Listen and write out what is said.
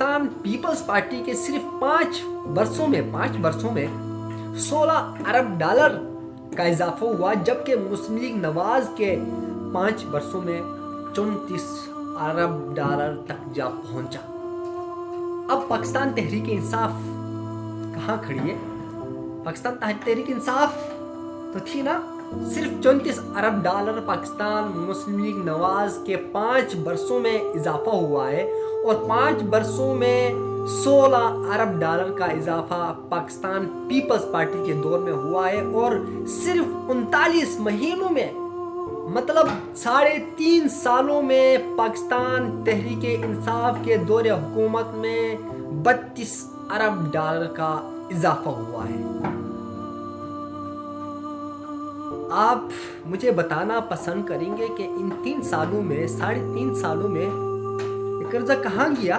Pakistan Peoples party کے صرف 5 برسوں میں 16 ارب ڈالر کا اضافہ ہوا، جبکہ مسلم لیگ نواز کے 5 برسوں میں 34 ارب ڈالر تک جا پہنچا۔ اب پاکستان تحریک انصاف کہاں کھڑی ہے؟ پاکستان تحریک انصاف تو تھی نا، صرف 34 ارب ڈالر پاکستان مسلم لیگ نواز کے 5 برسوں میں اضافہ ہوا ہے، اور 5 برسوں میں 16 ارب ڈالر کا اضافہ پاکستان پیپلز پارٹی کے دور میں ہوا ہے، اور صرف 39 مہینوں میں، مطلب 3.5 سالوں میں پاکستان تحریک انصاف کے دور حکومت میں 32 ارب ڈالر کا اضافہ ہوا ہے۔ آپ مجھے بتانا پسند کریں گے کہ ان 3 سالوں میں 3.5 سالوں میں یہ قرضہ کہاں گیا؟